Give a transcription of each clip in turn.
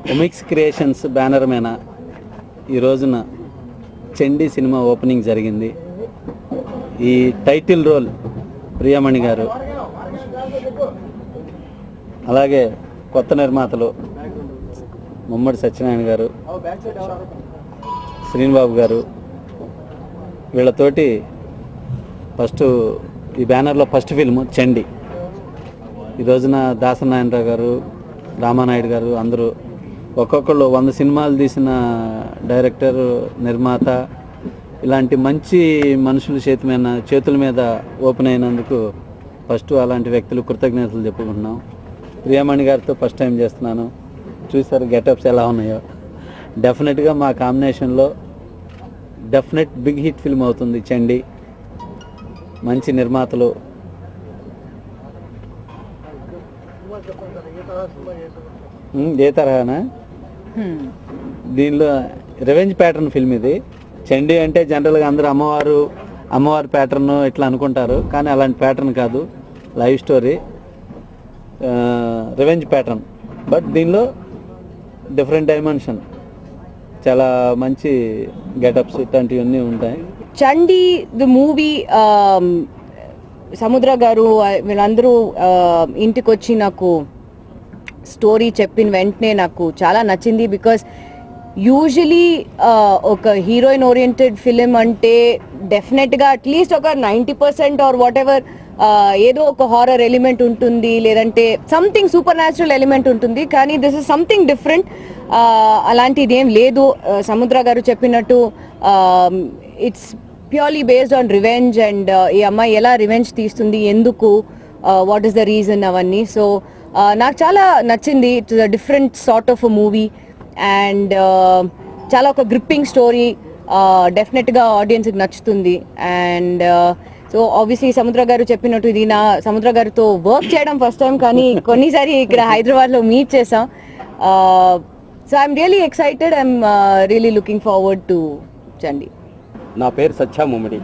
Omics creations banner మీద ఈ రోజున చండీ సినిమా ఓపెనింగ్ జరిగింది. ఈ టైటిల్ రోల్ ప్రియమణి గారు, అలాగే కొత్త నిర్మాతలు ముమ్మడి సత్యనారాయణ గారు, శ్రీనిబాబు గారు, వీళ్ళతోటి ఫస్ట్ ఈ బ్యానర్లో ఫస్ట్ ఫిల్ము చండీ. ఈ రోజున దాసనారాయణరావు గారు, రామానాయుడు గారు అందరూ ఒక్కొక్కళ్ళు 100 సినిమాలు తీసిన డైరెక్టర్, నిర్మాత, ఇలాంటి మంచి మనుషుల చేతుల మీద ఓపెన్ అయినందుకు ఫస్ట్ అలాంటి వ్యక్తులు కృతజ్ఞతలు చెప్పుకుంటున్నాం. ప్రియమణి గారితో ఫస్ట్ టైం చేస్తున్నాను. చూసారు గెటప్స్ ఎలా ఉన్నాయో. డెఫినెట్గా మా కాంబినేషన్లో డెఫినెట్ బిగ్ హిట్ ఫిల్మ్ అవుతుంది చండీ. మంచి నిర్మాతలు. ఏ తరహానా? దీనిలో రివెంజ్ ప్యాటర్న్ ఫిల్మ్ ఇది. చండీ అంటే జనరల్గా అందరూ అమ్మవారి ప్యాటర్న్ ఇట్లా అనుకుంటారు, కానీ అలాంటి ప్యాటర్న్ కాదు. Live story, revenge pattern. But దీనిలో డిఫరెంట్ డైమెన్షన్, చాలా మంచి గెటప్స్ ఇట్లాంటివన్నీ ఉంటాయి. చండీ ది మూవీ, సముద్ర గారు వీళ్ళందరూ ఇంటికి వచ్చి నాకు స్టోరీ చెప్పిన వెంటనే నాకు చాలా నచ్చింది. బికాస్ యూజువలీ ఒక హీరోయిన్ ఓరియంటెడ్ ఫిలిం అంటే డెఫినెట్గా అట్లీస్ట్ ఒక 90% ఆర్ వాట్ ఎవర్ ఏదో ఒక హారర్ ఎలిమెంట్ ఉంటుంది, లేదంటే సంథింగ్ సూపర్ న్యాచురల్ ఎలిమెంట్ ఉంటుంది. కానీ దిస్ ఇస్ సంథింగ్ డిఫరెంట్. అలాంటిది ఏం లేదు. సముద్ర గారు చెప్పినట్టు it's purely based on revenge and ఈ అమ్మాయి ఎలా రివెంజ్ తీస్తుంది, ఎందుకు, వాట్ ఈస్ ద రీజన్, అవన్నీ. సో నాకు చాలా నచ్చింది. It's a different sort of a movie and చాలా ఒక గ్రిప్పింగ్ స్టోరీ. డెఫినెట్గా ఆడియన్స్కి నచ్చుతుంది. అండ్ సో ఆబ్వియస్లీ సముద్ర గారు చెప్పినట్టు ఇది నా సముద్ర గారితో వర్క్ చేయడం ఫస్ట్ టైం, కానీ కొన్నిసారి ఇక్కడ హైదరాబాద్లో మీట్ చేసాం. So I'm really excited. I'm really looking forward to Chandi. నా పేరు సత్య ముమ్మడి.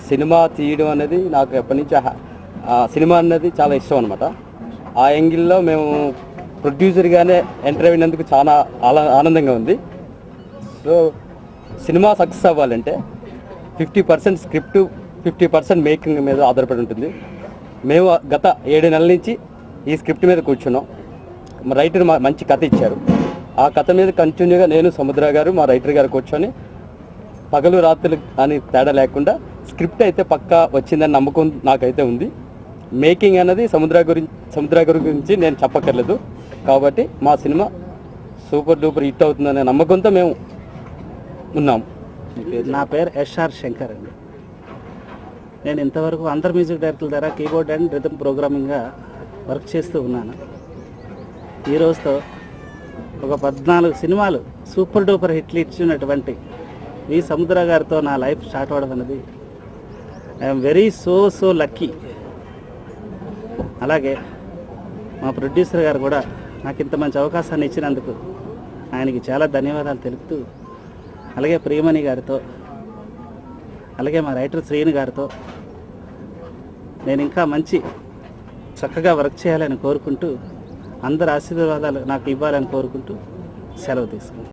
సినిమా తీయడం అనేది నాకు ఎప్పటి నుంచి సినిమా అనేది చాలా ఇష్టం అనమాట. ఆ యాంగిల్లో మేము ప్రొడ్యూసర్గానే ఎంటర్ అయినందుకు చాలా ఆనందంగా ఉంది. సో సినిమా సక్సెస్ అవ్వాలంటే 50% స్క్రిప్ట్, 50% మేకింగ్ మీద ఆధారపడి ఉంటుంది. మేము గత 7 నెలల నుంచి ఈ స్క్రిప్ట్ మీద కూర్చున్నాం. మా రైటర్ మంచి కథ ఇచ్చారు. ఆ కథ మీద కంటిన్యూగా నేను, సముద్ర గారు, మా రైటర్ గారు కూర్చొని పగలు రాత్రులు అని తేడా లేకుండా స్క్రిప్ట్ అయితే పక్కా వచ్చిందని నమ్మకం నాకైతే ఉంది. మేకింగ్ అనేది సముద్ర గురించి నేను చెప్పక్కర్లేదు. కాబట్టి మా సినిమా సూపర్ డూపర్ హిట్ అవుతుందనే నమ్మకంతో మేము ఉన్నాం. నా పేరు ఎస్ఆర్ శంకర్ అండి. నేను ఇంతవరకు అందరు మ్యూజిక్ డైరెక్టర్ల ద్వారా కీబోర్డ్ అండ్ రిథమ్ ప్రోగ్రామింగ్గా వర్క్ చేస్తూ ఉన్నాను. ఈ రోజుతో ఒక 14 సినిమాలు సూపర్ డూపర్ హిట్లు ఇచ్చినటువంటి ఈ సముద్ర గారితో నా లైఫ్ స్టార్ట్ అవ్వడం అనేది ఐఎమ్ వెరీ సో లక్కీ. అలాగే మా ప్రొడ్యూసర్ గారు కూడా నాకు ఇంత మంచి అవకాశాన్ని ఇచ్చినందుకు ఆయనకి చాలా ధన్యవాదాలు తెలుపుతూ, అలాగే ప్రియమణి గారితో, అలాగే మా రైటర్ శ్రీని గారితో నేను ఇంకా మంచి చక్కగా వర్క్ చేయాలని కోరుకుంటూ, అందరి ఆశీర్వాదాలు నాకు ఇవ్వాలని కోరుకుంటూ సెలవు తీసుకుంటాను.